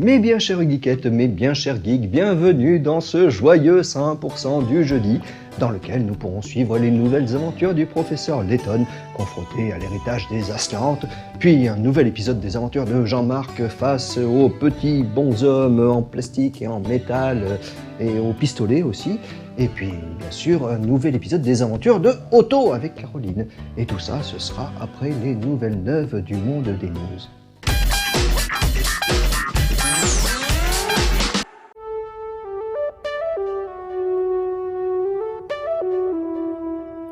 Mes bien chères geekettes, mes bien chers geeks, bienvenue dans ce joyeux 100% du jeudi, dans lequel nous pourrons suivre les nouvelles aventures du professeur Layton, confronté à l'héritage des Aslantes, puis un nouvel épisode des aventures de Jean-Marc face aux petits bonshommes en plastique et en métal, et aux pistolets aussi, et puis bien sûr un nouvel épisode des aventures de Otto avec Caroline. Et tout ça, ce sera après les nouvelles neuves du monde des news.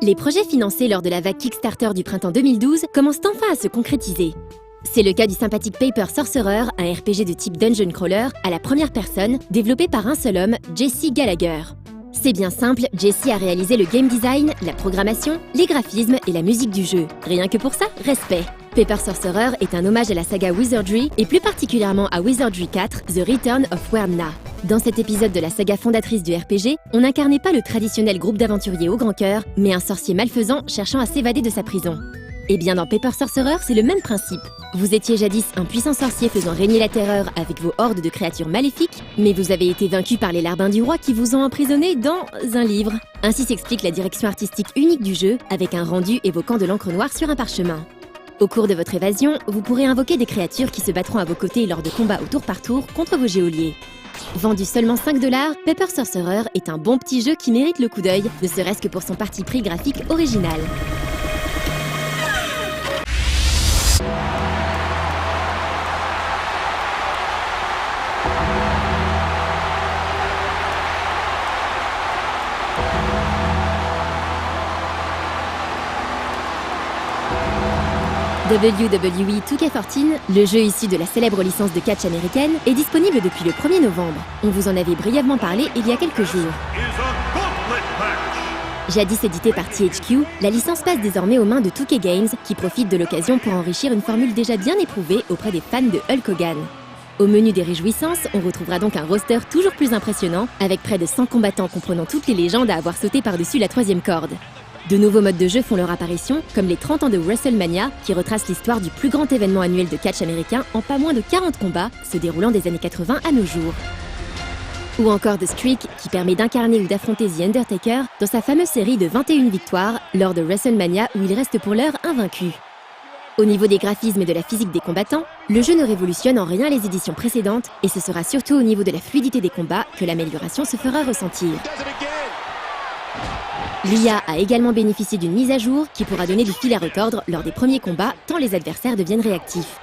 Les projets financés lors de la vague Kickstarter du printemps 2012 commencent enfin à se concrétiser. C'est le cas du sympathique Paper Sorcerer, un RPG de type Dungeon Crawler à la première personne, développé par un seul homme, Jesse Gallagher. C'est bien simple, Jesse a réalisé le game design, la programmation, les graphismes et la musique du jeu. Rien que pour ça, respect. Paper Sorcerer est un hommage à la saga Wizardry et plus particulièrement à Wizardry 4, The Return of Wyrmna. Dans cet épisode de la saga fondatrice du RPG, on n'incarnait pas le traditionnel groupe d'aventuriers au grand cœur, mais un sorcier malfaisant cherchant à s'évader de sa prison. Et bien dans Paper Sorcerer, c'est le même principe. Vous étiez jadis un puissant sorcier faisant régner la terreur avec vos hordes de créatures maléfiques, mais vous avez été vaincu par les larbins du roi qui vous ont emprisonné dans un livre. Ainsi s'explique la direction artistique unique du jeu, avec un rendu évoquant de l'encre noire sur un parchemin. Au cours de votre évasion, vous pourrez invoquer des créatures qui se battront à vos côtés lors de combats au tour par tour contre vos geôliers. Vendu seulement 5 $, Paper Sorcerer est un bon petit jeu qui mérite le coup d'œil, ne serait-ce que pour son parti pris graphique original. WWE 2K14, le jeu issu de la célèbre licence de catch américaine, est disponible depuis le 1er novembre. On vous en avait brièvement parlé il y a quelques jours. Jadis édité par THQ, la licence passe désormais aux mains de 2K Games, qui profitent de l'occasion pour enrichir une formule déjà bien éprouvée auprès des fans de Hulk Hogan. Au menu des réjouissances, on retrouvera donc un roster toujours plus impressionnant, avec près de 100 combattants comprenant toutes les légendes à avoir sauté par-dessus la 3e corde. De nouveaux modes de jeu font leur apparition, comme les 30 ans de WrestleMania, qui retrace l'histoire du plus grand événement annuel de catch américain en pas moins de 40 combats, se déroulant des années 80 à nos jours. Ou encore The Streak, qui permet d'incarner ou d'affronter The Undertaker dans sa fameuse série de 21 victoires lors de WrestleMania où il reste pour l'heure invaincu. Au niveau des graphismes et de la physique des combattants, le jeu ne révolutionne en rien les éditions précédentes et ce sera surtout au niveau de la fluidité des combats que l'amélioration se fera ressentir. L'IA a également bénéficié d'une mise à jour qui pourra donner du fil à retordre lors des premiers combats tant les adversaires deviennent réactifs.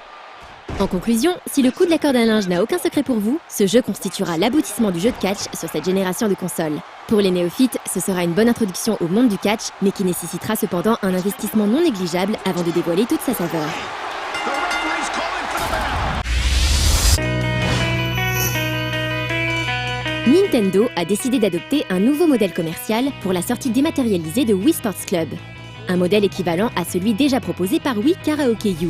En conclusion, si le coup de la corde à linge n'a aucun secret pour vous, ce jeu constituera l'aboutissement du jeu de catch sur cette génération de consoles. Pour les néophytes, ce sera une bonne introduction au monde du catch, mais qui nécessitera cependant un investissement non négligeable avant de dévoiler toute sa saveur. Nintendo a décidé d'adopter un nouveau modèle commercial pour la sortie dématérialisée de Wii Sports Club, un modèle équivalent à celui déjà proposé par Wii Karaoke U.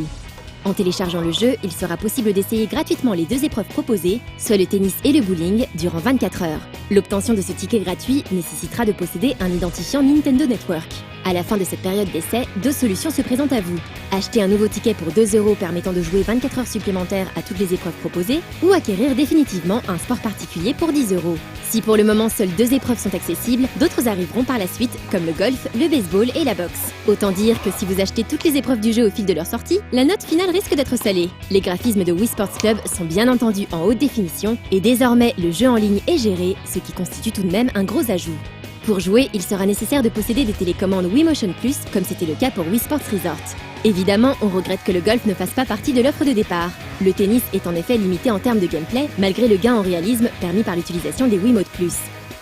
En téléchargeant le jeu, il sera possible d'essayer gratuitement les 2 épreuves proposées, soit le tennis et le bowling, durant 24 heures. L'obtention de ce ticket gratuit nécessitera de posséder un identifiant Nintendo Network. À la fin de cette période d'essai, 2 solutions se présentent à vous. Acheter un nouveau ticket pour 2 € permettant de jouer 24 heures supplémentaires à toutes les épreuves proposées, ou acquérir définitivement un sport particulier pour 10 €. Si pour le moment seules 2 épreuves sont accessibles, d'autres arriveront par la suite, comme le golf, le baseball et la boxe. Autant dire que si vous achetez toutes les épreuves du jeu au fil de leur sortie, la note finale risque d'être salée. Les graphismes de Wii Sports Club sont bien entendu en haute définition, et désormais le jeu en ligne est géré, ce qui constitue tout de même un gros ajout. Pour jouer, il sera nécessaire de posséder des télécommandes Wii Motion Plus, comme c'était le cas pour Wii Sports Resort. Évidemment, on regrette que le golf ne fasse pas partie de l'offre de départ. Le tennis est en effet limité en termes de gameplay, malgré le gain en réalisme permis par l'utilisation des Wiimote Plus.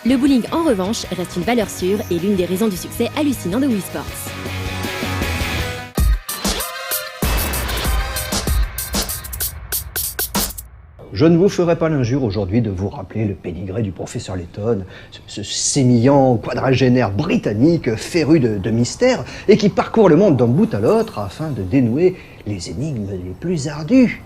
Le bowling, en revanche, reste une valeur sûre et l'une des raisons du succès hallucinant de Wii Sports. Je ne vous ferai pas l'injure aujourd'hui de vous rappeler le pédigré du professeur Layton, ce sémillant quadragénaire britannique féru de mystères et qui parcourt le monde d'un bout à l'autre afin de dénouer les énigmes les plus ardues.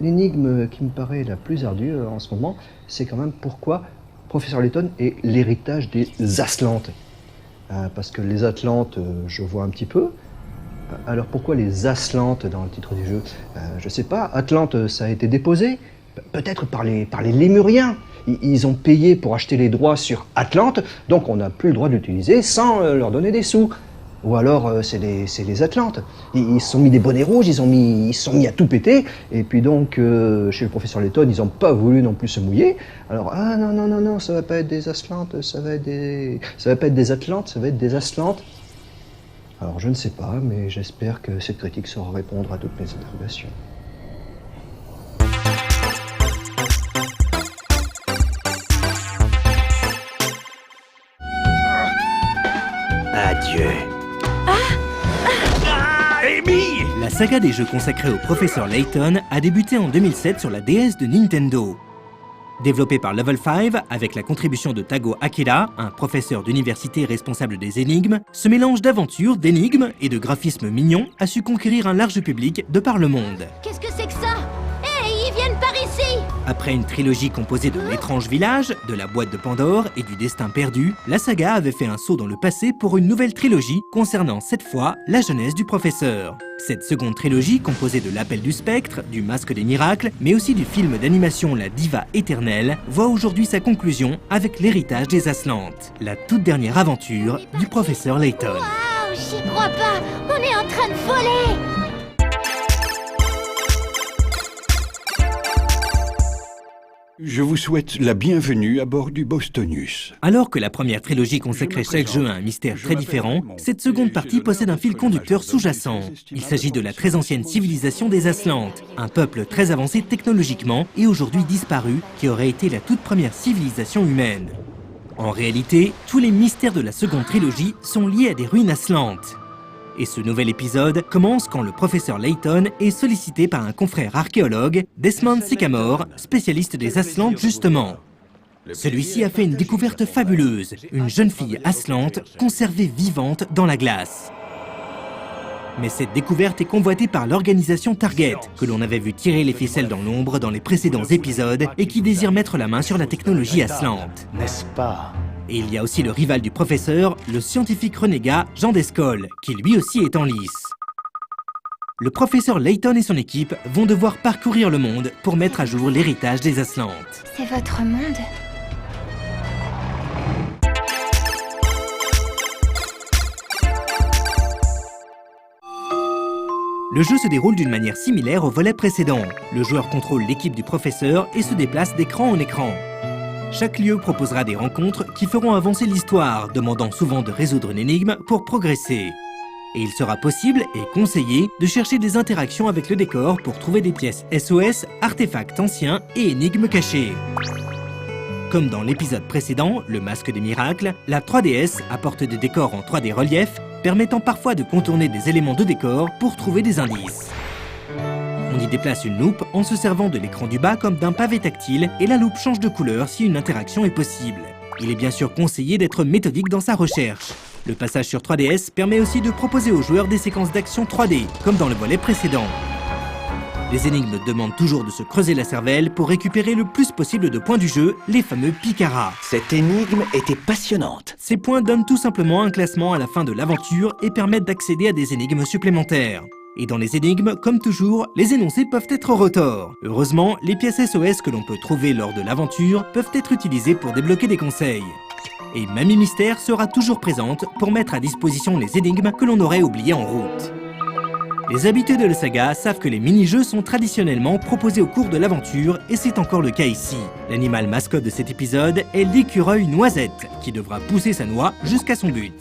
L'énigme qui me paraît la plus ardue en ce moment, c'est quand même pourquoi professeur Layton est l'héritage des Aslantes. Parce que les Atlantes, je vois un petit peu. Alors pourquoi les Aslantes dans le titre du jeu? Je sais pas, Atlante ça a été déposé, Peut-être par les Lémuriens. Ils ont payé pour acheter les droits sur Atlante, donc on n'a plus le droit de l'utiliser sans leur donner des sous. Ou alors c'est les Atlantes. Ils se sont mis des bonnets rouges, ils se sont mis à tout péter, et puis donc chez le professeur Layton, ils n'ont pas voulu non plus se mouiller. Alors non, ça va pas être des Atlantes, ça va pas être des Atlantes, ça va être des Aslantes. Alors je ne sais pas, mais j'espère que cette critique saura répondre à toutes mes interrogations. Adieu. Amy! La saga des jeux consacrés au professeur Layton a débuté en 2007 sur la DS de Nintendo. Développé par Level 5 avec la contribution de Tago Akira, un professeur d'université responsable des énigmes, ce mélange d'aventures, d'énigmes et de graphismes mignons a su conquérir un large public de par le monde. Qu'est-ce que c'est que ça? Hey, ils viennent par ici! Après une trilogie composée de L'étrange village, de la boîte de Pandore et du destin perdu, la saga avait fait un saut dans le passé pour une nouvelle trilogie concernant cette fois la jeunesse du professeur. Cette seconde trilogie, composée de L'Appel du Spectre, du Masque des Miracles, mais aussi du film d'animation La Diva éternelle, voit aujourd'hui sa conclusion avec L'Héritage des Aslantes, la toute dernière aventure du professeur Layton. Waouh, j'y crois pas! On est en train de voler! Je vous souhaite la bienvenue à bord du Bostonius. Alors que la première trilogie consacrait chaque jeu à un mystère très différent, cette seconde partie possède un fil conducteur sous-jacent. Il s'agit de la très ancienne civilisation des Aslantes, un peuple très avancé technologiquement et aujourd'hui disparu qui aurait été la toute première civilisation humaine. En réalité, tous les mystères de la seconde trilogie sont liés à des ruines Aslantes. Et ce nouvel épisode commence quand le professeur Layton est sollicité par un confrère archéologue, Desmond Sycamore, spécialiste des Aslantes justement. Celui-ci a fait une découverte fabuleuse, une jeune fille Aslante conservée vivante dans la glace. Mais cette découverte est convoitée par l'organisation Target, que l'on avait vu tirer les ficelles dans l'ombre dans les précédents épisodes et qui désire mettre la main sur la technologie Aslante. N'est-ce pas? Et il y a aussi le rival du professeur, le scientifique renégat Jean Descoles, qui lui aussi est en lice. Le professeur Layton et son équipe vont devoir parcourir le monde pour mettre à jour l'héritage des Aslantes. C'est votre monde? Le jeu se déroule d'une manière similaire au volet précédent. Le joueur contrôle l'équipe du professeur et se déplace d'écran en écran. Chaque lieu proposera des rencontres qui feront avancer l'histoire, demandant souvent de résoudre une énigme pour progresser. Et il sera possible et conseillé de chercher des interactions avec le décor pour trouver des pièces SOS, artefacts anciens et énigmes cachées. Comme dans l'épisode précédent, le Masque des Miracles, la 3DS apporte des décors en 3D relief, permettant parfois de contourner des éléments de décor pour trouver des indices. On y déplace une loupe en se servant de l'écran du bas comme d'un pavé tactile et la loupe change de couleur si une interaction est possible. Il est bien sûr conseillé d'être méthodique dans sa recherche. Le passage sur 3DS permet aussi de proposer aux joueurs des séquences d'action 3D, comme dans le volet précédent. Les énigmes demandent toujours de se creuser la cervelle pour récupérer le plus possible de points du jeu, les fameux picaras. Cette énigme était passionnante. Ces points donnent tout simplement un classement à la fin de l'aventure et permettent d'accéder à des énigmes supplémentaires. Et dans les énigmes, comme toujours, les énoncés peuvent être retors. Heureusement, les pièces SOS que l'on peut trouver lors de l'aventure peuvent être utilisées pour débloquer des conseils. Et Mamie Mystère sera toujours présente pour mettre à disposition les énigmes que l'on aurait oubliées en route. Les habitués de la saga savent que les mini-jeux sont traditionnellement proposés au cours de l'aventure et c'est encore le cas ici. L'animal mascotte de cet épisode est l'écureuil Noisette, qui devra pousser sa noix jusqu'à son but.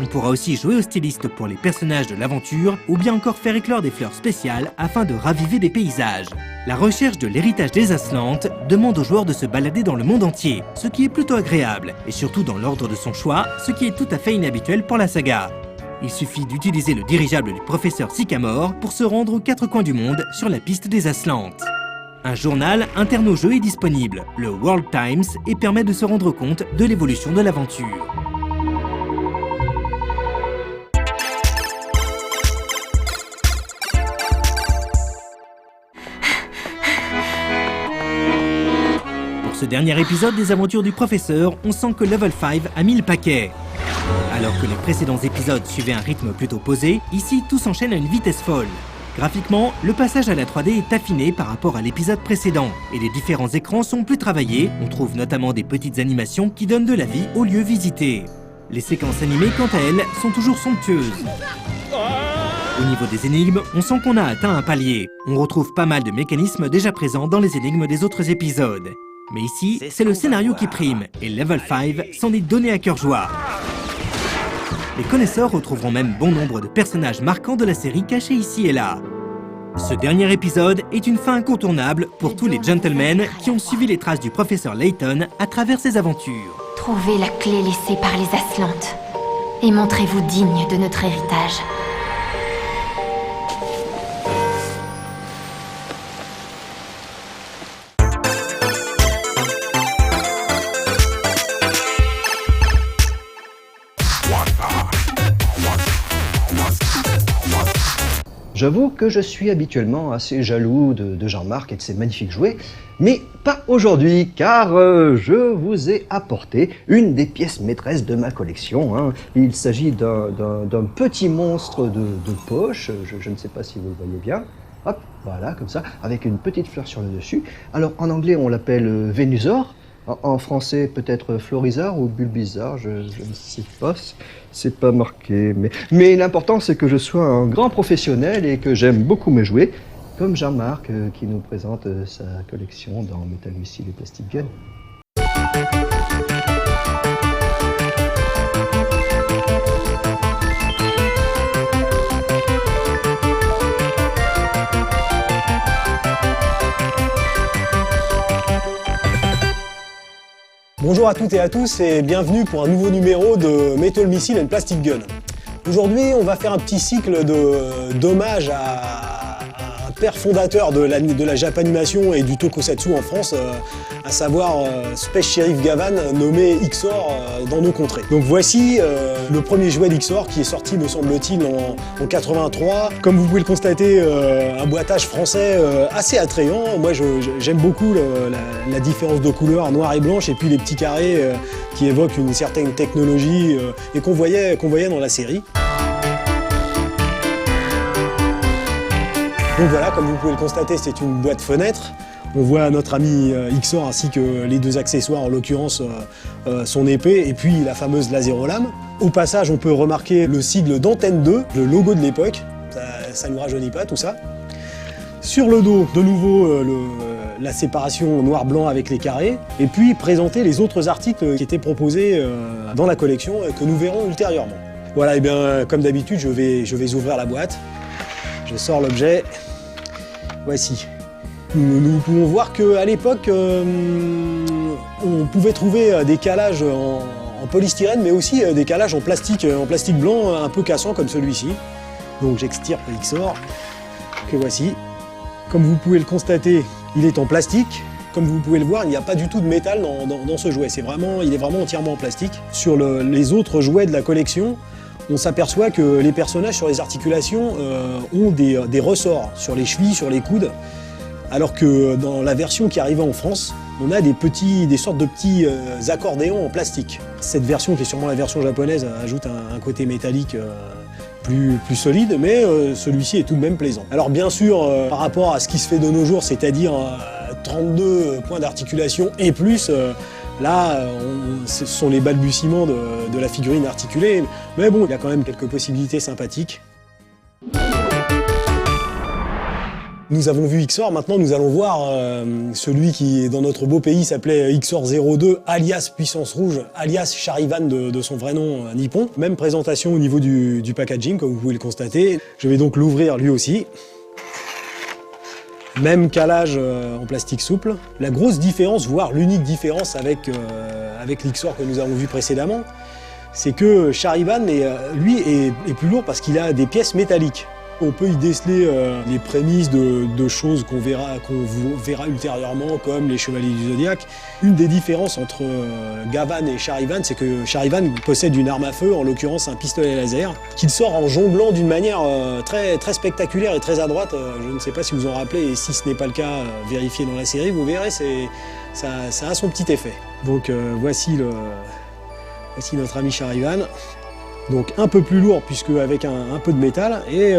On pourra aussi jouer au styliste pour les personnages de l'aventure ou bien encore faire éclore des fleurs spéciales afin de raviver des paysages. La recherche de l'héritage des Aslantes demande aux joueurs de se balader dans le monde entier, ce qui est plutôt agréable, et surtout dans l'ordre de son choix, ce qui est tout à fait inhabituel pour la saga. Il suffit d'utiliser le dirigeable du professeur Sycamore pour se rendre aux quatre coins du monde sur la piste des Aslantes. Un journal interne au jeu est disponible, le World Times, et permet de se rendre compte de l'évolution de l'aventure. Pour ce dernier épisode des aventures du professeur, on sent que Level 5 a mis le paquet. Alors que les précédents épisodes suivaient un rythme plutôt posé, ici tout s'enchaîne à une vitesse folle. Graphiquement, le passage à la 3D est affiné par rapport à l'épisode précédent, et les différents écrans sont plus travaillés, on trouve notamment des petites animations qui donnent de la vie aux lieux visités. Les séquences animées, quant à elles, sont toujours somptueuses. Au niveau des énigmes, on sent qu'on a atteint un palier. On retrouve pas mal de mécanismes déjà présents dans les énigmes des autres épisodes. Mais ici, c'est le scénario qui prime, et Level 5 s'en est donné à cœur joie. Les connaisseurs retrouveront même bon nombre de personnages marquants de la série cachés ici et là. Ce dernier épisode est une fin incontournable pour tous les gentlemen qui ont suivi les traces du professeur Layton à travers ses aventures. Trouvez la clé laissée par les Aslantes et montrez-vous digne de notre héritage. J'avoue que je suis habituellement assez jaloux de Jean-Marc et de ses magnifiques jouets, mais pas aujourd'hui, car je vous ai apporté une des pièces maîtresses de ma collection, hein. Il s'agit d'un petit monstre de poche, je ne sais pas si vous le voyez bien. Hop, voilà, comme ça, avec une petite fleur sur le dessus. Alors en anglais on l'appelle Venusaur. En français, peut-être Florizard ou Bulbizarre, je ne sais pas, c'est pas marqué. Mais l'important, c'est que je sois un grand professionnel et que j'aime beaucoup mes jouets, comme Jean-Marc qui nous présente sa collection dans Metal Missile et Plastic Gun. Bonjour à toutes et à tous et bienvenue pour un nouveau numéro de Metal Missile and Plastic Gun. Aujourd'hui, on va faire un petit cycle d'hommage à un père fondateur de la Japanimation et du tokusatsu en France, à savoir Space Sheriff Gavan, nommé Xor dans nos contrées. Donc voici le premier jouet d'Xor qui est sorti, me semble-t-il, en 83. Comme vous pouvez le constater, un boîtage français assez attrayant. Moi, j'aime beaucoup la différence de couleur noir et blanche et puis les petits carrés qui évoquent une certaine technologie et qu'on voyait dans la série. Donc voilà, comme vous pouvez le constater, c'est une boîte fenêtre. On voit notre ami Xor ainsi que les deux accessoires, en l'occurrence son épée et puis la fameuse laser-lame. Au passage, on peut remarquer le sigle d'Antenne 2, le logo de l'époque. Ça ne nous rajeunit pas tout ça. Sur le dos, de nouveau, la séparation noir-blanc avec les carrés. Et puis présenter les autres articles qui étaient proposés dans la collection que nous verrons ultérieurement. Voilà, et bien comme d'habitude, je vais ouvrir la boîte. Je sors l'objet. Voici. Nous pouvons voir qu'à l'époque, on pouvait trouver des calages en polystyrène, mais aussi des calages en plastique blanc un peu cassant comme celui-ci. Donc j'extirpe Xor, que voici. Comme vous pouvez le constater, il est en plastique. Comme vous pouvez le voir, il n'y a pas du tout de métal dans ce jouet. Il est vraiment entièrement en plastique. Sur les autres jouets de la collection, on s'aperçoit que les personnages sur les articulations ont des ressorts sur les chevilles, sur les coudes, alors que dans la version qui arrivait en France, on a des sortes de petits accordéons en plastique. Cette version, qui est sûrement la version japonaise, ajoute un côté métallique plus solide, mais celui-ci est tout de même plaisant. Alors bien sûr, par rapport à ce qui se fait de nos jours, c'est-à-dire 32 points d'articulation et plus, là, ce sont les balbutiements de la figurine articulée, mais bon, il y a quand même quelques possibilités sympathiques. Nous avons vu Xor, maintenant nous allons voir celui qui, dans notre beau pays, s'appelait Xor 02, alias Puissance Rouge, alias Charivan de son vrai nom nippon. Même présentation au niveau du packaging, comme vous pouvez le constater. Je vais donc l'ouvrir lui aussi. Même calage en plastique souple. La grosse différence, voire l'unique différence avec l'Xor que nous avons vu précédemment, c'est que Charivan, lui, est plus lourd parce qu'il a des pièces métalliques. On peut y déceler les prémices de choses qu'on verra ultérieurement, comme les Chevaliers du Zodiaque. Une des différences entre Gavan et Charivan, c'est que Charivan possède une arme à feu, en l'occurrence un pistolet laser, qu'il sort en jonglant d'une manière très spectaculaire et très adroite. Je ne sais pas si vous en rappelez, et si ce n'est pas le cas, vérifiez dans la série, vous verrez, ça a son petit effet. Donc voici notre ami Charivan. Donc un peu plus lourd puisque avec un peu de métal et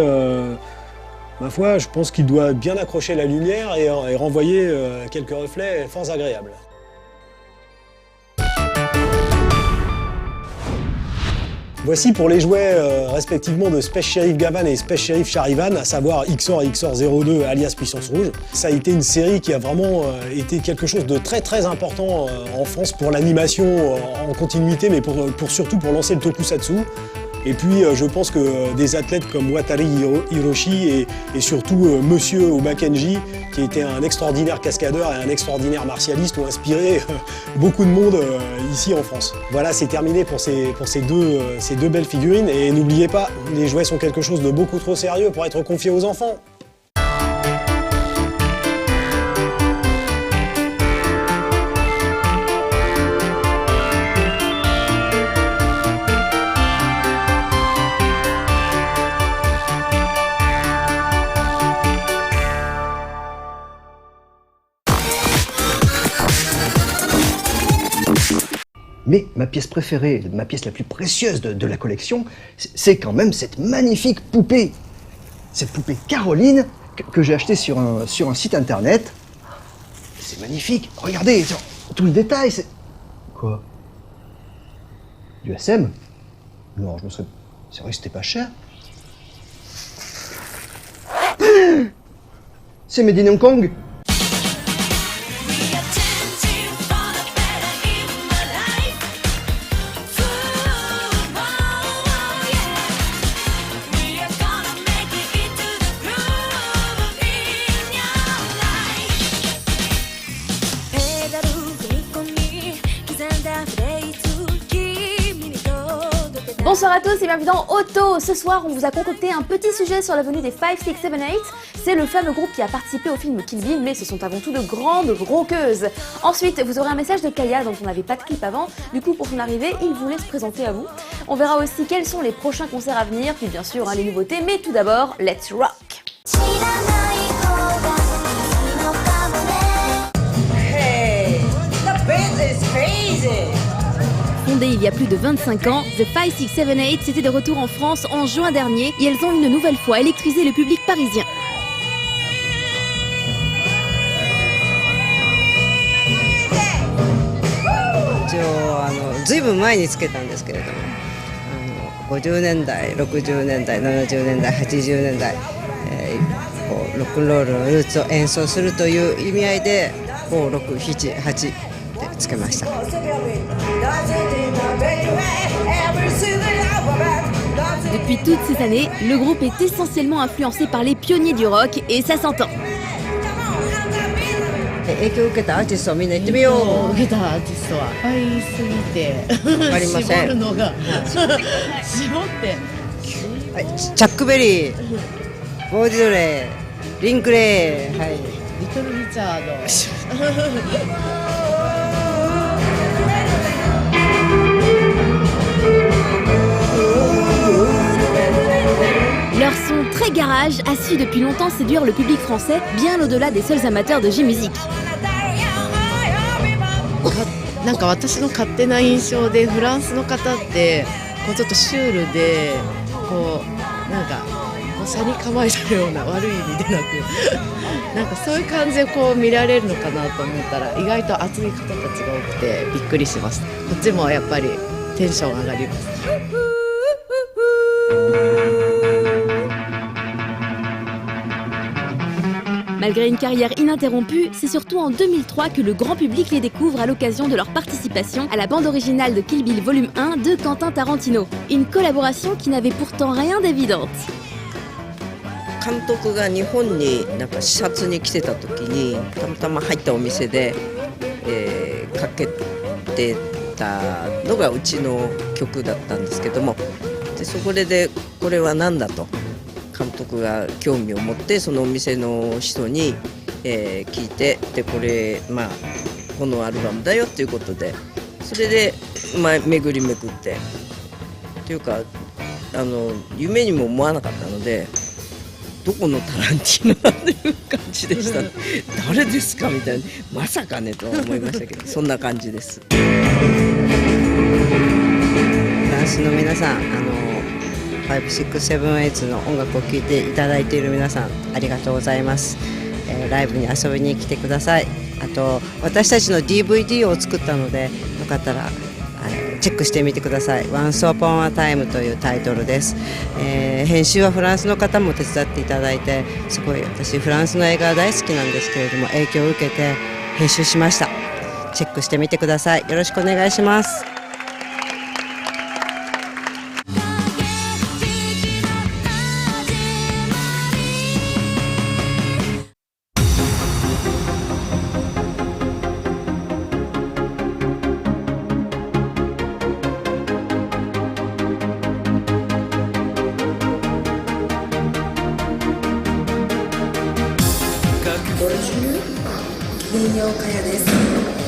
Ma foi, je pense qu'il doit bien accrocher la lumière et renvoyer quelques reflets fort agréables. Voici pour les jouets respectivement de Space Sheriff Gavan et Space Sheriff Charivan, à savoir XOR et XOR-02 alias Puissance Rouge. Ça a été une série qui a vraiment été quelque chose de très très important en France pour l'animation en continuité, mais surtout pour lancer le tokusatsu. Et puis je pense que des athlètes comme Watari Hiroshi et surtout Monsieur Obakenji, qui était un extraordinaire cascadeur et un extraordinaire martialiste, ont inspiré beaucoup de monde ici en France. Voilà, c'est terminé pour ces deux belles figurines. Et n'oubliez pas, les jouets sont quelque chose de beaucoup trop sérieux pour être confiés aux enfants. Mais ma pièce préférée, ma pièce la plus précieuse de la collection, c'est quand même cette magnifique poupée. Cette poupée Caroline que j'ai achetée sur un site internet. C'est magnifique. Regardez, tout le détail, c'est... Quoi? Du SM? Non, c'est vrai que c'était pas cher. C'est Made in Hong Kong. Bonsoir à tous et bienvenue dans Auto. Ce soir, on vous a concocté un petit sujet sur la venue des 5, 6, 7, 8. C'est le fameux groupe qui a participé au film Kill Bill, mais ce sont avant tout de grandes rockeuses. Ensuite, vous aurez un message de Kaya dont on n'avait pas de clip avant. Du coup, pour son arrivée, il voulait se présenter à vous. On verra aussi quels sont les prochains concerts à venir, puis bien sûr les nouveautés. Mais tout d'abord, let's rock. Hey, the beat is crazy. Fondée il y a plus de 25 ans, The 5, 6, 7, 8 c'était de retour en France en juin dernier et elles ont une nouvelle fois électrisé le public parisien. ずいぶん前につけたんですけれども、50年代、60年代、70年代、80年代、こうロックンロールのルーツを演奏するという意味合いで5、6、7、8でつけました。Depuis toutes ces années, le groupe est essentiellement influencé par les pionniers du rock et ça s'entend. 影響を受けたアーティストをみんな言ってみよう。受けたアーティストはいっぱいすぎてわかりません。絞るのが絞って、チャックベリー、ボーディドレー、リンクレー、はい、リトル・リチャード。Leur son très garage a su depuis longtemps séduire le public français, bien au-delà des seuls amateurs de J-Music. なんか私の勝手な印象でフランスの方ってこうちょっとシュールでこうなんかこう斜に構えてるような悪い意味でなくなんかそういう感じでこう見られるのかなと思ったら意外と熱い方たちが多くてびっくりしました。こっちもやっぱりテンション上がります。Malgré une carrière ininterrompue, c'est surtout en 2003 que le grand public les découvre à l'occasion de leur participation à la bande originale de Kill Bill Volume 1 de Quentin Tarantino. Une collaboration qui n'avait pourtant rien d'évidente. 監督が日本になんか視察に来てた時にたまたま入ったお店で、かけてたのがうちの曲だったんですけども、でそこでこれは何だと。監督が興味を持ってそのお店の人に、聞いてでこれまあこのアルバムだよっていうことでそれで、巡りめくってっていうか夢にも思わなかったのでどこのタランティーノっていう感じでした誰ですかみたいなまさかねとは思いましたけどそんな感じです。フランスの皆さん5678の音楽を聴いていただいている皆さんありがとうございます。ライブに遊びに来てください。あと私たちの DVD を作ったのでよかったらチェックしてみてください。 Once Upon a Time というタイトルです。編集はフランスの方も手伝っていただいて、すごい私フランスの映画大好きなんですけれども影響を受けて編集しました。チェックしてみてください。よろしくお願いします。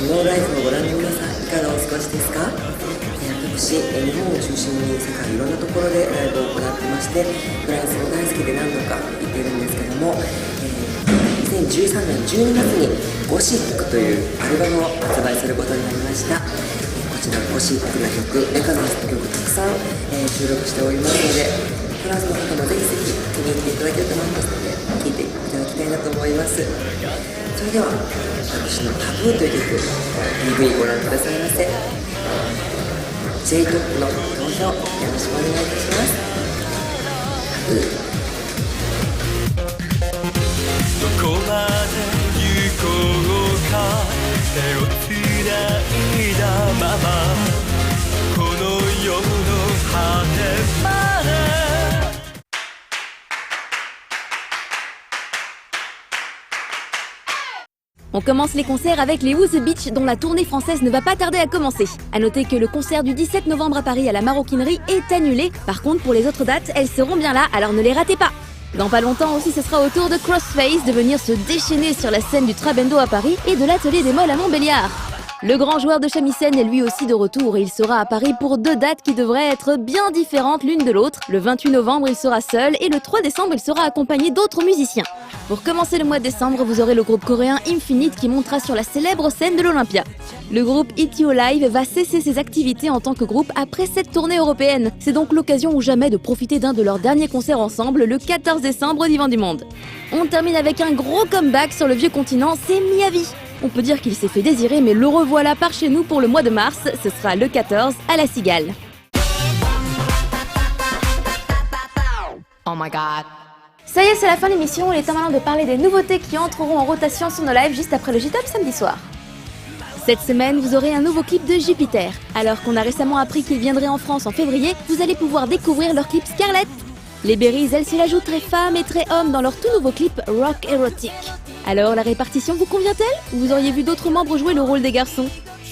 ノーライフをご覧の皆さん、いかがお過ごしですか？私、日本を中心に世界いろんなところでライブを行ってまして、フランスも大好きで何度か行っているんですけども、2013年12月にゴシックというアルバムを発売することになりました。こちらゴシックな曲、メカの曲たくさん、収録しておりますので、フランスの方もぜひぜひ気に入っていただけると思いますので、聴いていただきたいなと思います。それでは私のタブーという曲 PV ご覧くださいませ。 J-TOP の登場よろしくお願いいたします。タブーどこまで行こうか手をつないだままこの世の果てまでOn commence les concerts avec les Who's the Beach dont la tournée française ne va pas tarder à commencer. A noter que le concert du 17 novembre à Paris à la Maroquinerie est annulé. Par contre pour les autres dates, elles seront bien là, alors ne les ratez pas. Dans pas longtemps aussi, ce sera au tour de Crossface de venir se déchaîner sur la scène du Trabendo à Paris et de l'Atelier des Molles à Montbéliard. Le grand joueur de shamisen est lui aussi de retour et il sera à Paris pour 2 dates qui devraient être bien différentes l'une de l'autre. Le 28 novembre, il sera seul et le 3 décembre, il sera accompagné d'autres musiciens. Pour commencer le mois de décembre, vous aurez le groupe coréen Infinite qui montera sur la célèbre scène de l'Olympia. Le groupe ETO Live va cesser ses activités en tant que groupe après cette tournée européenne. C'est donc l'occasion ou jamais de profiter d'un de leurs derniers concerts ensemble le 14 décembre au Divan du Monde. On termine avec un gros comeback sur le vieux continent, c'est Miyavi. On peut dire qu'il s'est fait désirer, mais le revoilà par chez nous pour le mois de mars. Ce sera le 14 à la Cigale. Oh my god. Ça y est, c'est la fin de l'émission. Il est temps maintenant de parler des nouveautés qui entreront en rotation sur nos lives juste après le J-Top samedi soir. Cette semaine, vous aurez un nouveau clip de Jupiter. Alors qu'on a récemment appris qu'il viendrait en France en février, vous allez pouvoir découvrir leur clip Scarlett. Les Berries, elles se la jouent très femmes et très hommes dans leur tout nouveau clip Rock Erotic. Alors, la répartition vous convient-elle? Ou vous auriez vu d'autres membres jouer le rôle des garçons?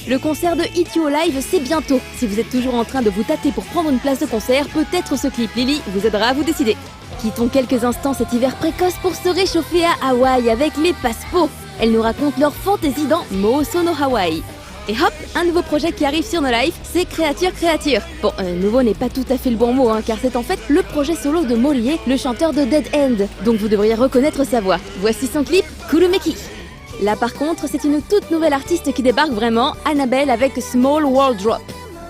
Le concert de ETO Live, c'est bientôt. Si vous êtes toujours en train de vous tâter pour prendre une place de concert, peut-être ce clip Lily vous aidera à vous décider. Quittons quelques instants cet hiver précoce pour se réchauffer à Hawaï avec les Passepo. Elles nous racontent leur fantaisie dans Mo'oso no Hawaii. Et hop, un nouveau projet qui arrive sur nos lives, c'est Créature. Bon, nouveau n'est pas tout à fait le bon mot, car c'est en fait le projet solo de Molié, le chanteur de Dead End, donc vous devriez reconnaître sa voix. Voici son clip, Kurumeki. Là par contre, c'est une toute nouvelle artiste qui débarque vraiment, Annabelle avec Small World Drop.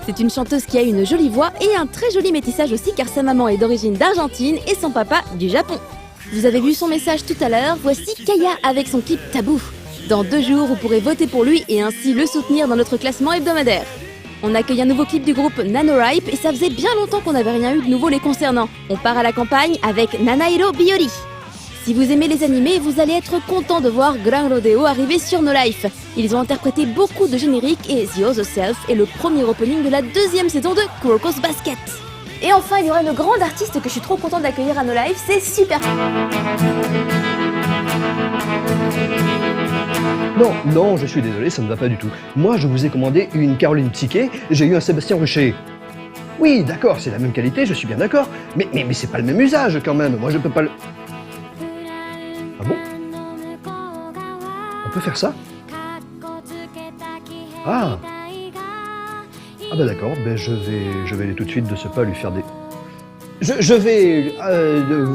C'est une chanteuse qui a une jolie voix et un très joli métissage aussi, car sa maman est d'origine d'Argentine et son papa du Japon. Vous avez vu son message tout à l'heure, voici Kaya avec son clip Tabou. Dans 2 jours, vous pourrez voter pour lui et ainsi le soutenir dans notre classement hebdomadaire. On accueille un nouveau clip du groupe NaNoWriMo et ça faisait bien longtemps qu'on n'avait rien eu de nouveau les concernant. On part à la campagne avec Nanairo Biori. Si vous aimez les animés, vous allez être content de voir Gran Rodeo arriver sur No Life. Ils ont interprété beaucoup de génériques et The Other Self est le premier opening de la 2e saison de Kuroko's Basket. Et enfin, il y aura une grande artiste que je suis trop contente d'accueillir à No Life, c'est Super. Non, je suis désolé, ça ne va pas du tout. Moi, je vous ai commandé une Caroline Psyché, j'ai eu un Sébastien Rucher. Oui, d'accord, c'est la même qualité, je suis bien d'accord, mais c'est pas le même usage quand même, moi je peux pas le... Ah bon? On peut faire ça? Ah bah d'accord, je vais aller tout de suite de ce pas lui faire des... Je vais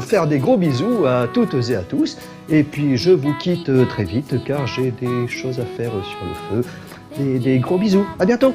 faire des gros bisous à toutes et à tous, et puis je vous quitte très vite car j'ai des choses à faire sur le feu. Des gros bisous, à bientôt!